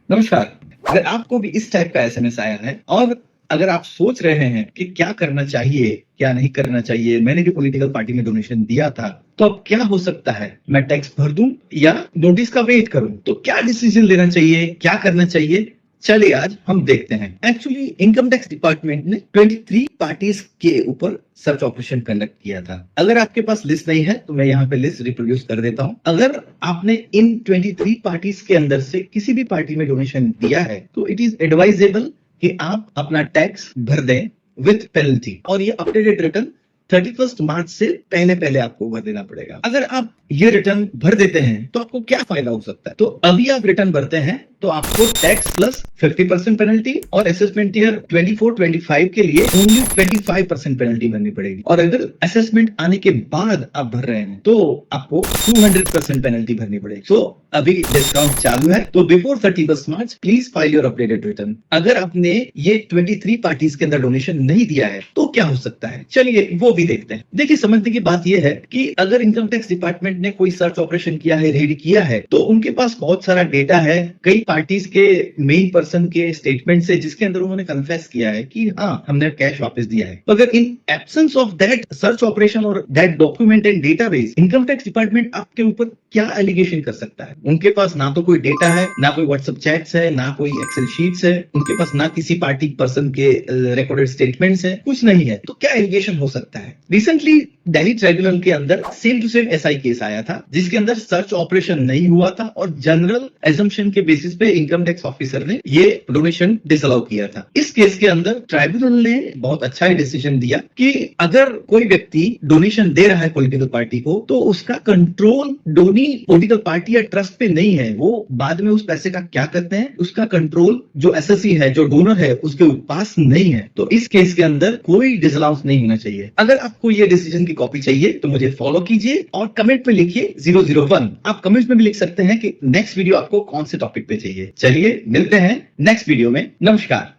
नमस्कार। अगर आपको भी इस टाइप का एसएमएस आया है और अगर आप सोच रहे हैं कि क्या करना चाहिए, क्या नहीं करना चाहिए, मैंने भी पॉलिटिकल पार्टी में डोनेशन दिया था, तो अब क्या हो सकता है? मैं टैक्स भर दूं या नोटिस का वेट करूं? तो क्या डिसीजन लेना चाहिए, क्या करना चाहिए? चलिए आज हम देखते हैं। एक्चुअली इनकम टैक्स डिपार्टमेंट ने 23 पार्टीज के ऊपर सर्च ऑपरेशन कंडक्ट किया था। अगर आपके पास लिस्ट नहीं है तो मैं यहाँ पे लिस्ट रिप्रोड्यूस कर देता हूँ। अगर आपने इन 23 पार्टीज के अंदर से किसी भी पार्टी में डोनेशन दिया है तो इट इज एडवाइजेबल कि आप अपना टैक्स भर दें विथ पेनल्टी, और ये अपडेटेड रिटर्न 31 मार्च से पहले पहले आपको भर देना पड़ेगा। अगर आप ये रिटर्न भर देते हैं तो आपको क्या फायदा हो सकता है? तो अभी आप रिटर्न भरते हैं तो आपको टैक्स प्लस 50% पेनल्टी और असेसमेंट ईयर 24-25 के लिए ओनली 25% पेनल्टी भरनी पड़ेगी। और अगर असेसमेंट आने के बाद आप भर रहे हैं तो आपको 200% पेनल्टी भरनी पड़ेगी। सो अभी डिस्काउंट चालू है, तो before 31 March please file your updated return. अगर आपने ये 23 पार्टीज के अंदर डोनेशन नहीं दिया है तो क्या हो सकता है, चलिए वो भी देखते हैं। देखिए, समझने की बात यह है कि अगर इनकम टैक्स डिपार्टमेंट ने कोई सर्च ऑपरेशन किया है, रेड किया है, तो उनके पास बहुत सारा डेटा है कई पार्टीज के मेन पर्सन के स्टेटमेंट से, जिसके अंदर उन्होंने कन्फेस किया है कि हाँ हमने कैश वापस दिया है। अगर in absence of that search operation और that document and database, income tax department आपके ऊपर क्या एलिगेशन कर सकता है? उनके पास ना तो कोई डेटा है, ना कोई व्हाट्सएप चैट्स है, ना कोई एक्सेल शीट्स है, उनके पास ना किसी पार्टी पर्सन के रिकॉर्डेड स्टेटमेंट्स है, कुछ नहीं है। तो क्या एलिगेशन हो सकता है? रिसेंटली दिल्ली ट्राइब्यूनल के अंदर same to same SI case आया था जिसके अंदर सर्च ऑपरेशन नहीं हुआ था और जनरल एजम्पशन के बेसिस पे इनकम टैक्स ऑफिसर ने ये डोनेशन डिसअलाउ किया था। इस केस के अंदर ट्राइब्यूनल ने बहुत अच्छा ही डिसीजन दिया कि अगर कोई व्यक्ति डोनेशन दे रहा है पॉलिटिकल पार्टी को तो उसका कंट्रोल डोनी पॉलिटिकल पार्टी या ट्रस्ट पे नहीं है। वो बाद में उस पैसे का क्या करते हैं उसका कंट्रोल जो एसएससी है, जो डोनर है, उसके पास नहीं है। तो इस केस के अंदर कोई डिसअलाउंस नहीं होना चाहिए। अगर आपको ये डिसीजन की कॉपी चाहिए तो मुझे फॉलो कीजिए और कमेंट में लिखिए 001। आप कमेंट में भी लिख सकते हैं कि नेक्स्ट वीडियो आपको कौन से टॉपिक पे चाहिए। चलिए मिलते हैं नेक्स्ट वीडियो में। नमस्कार।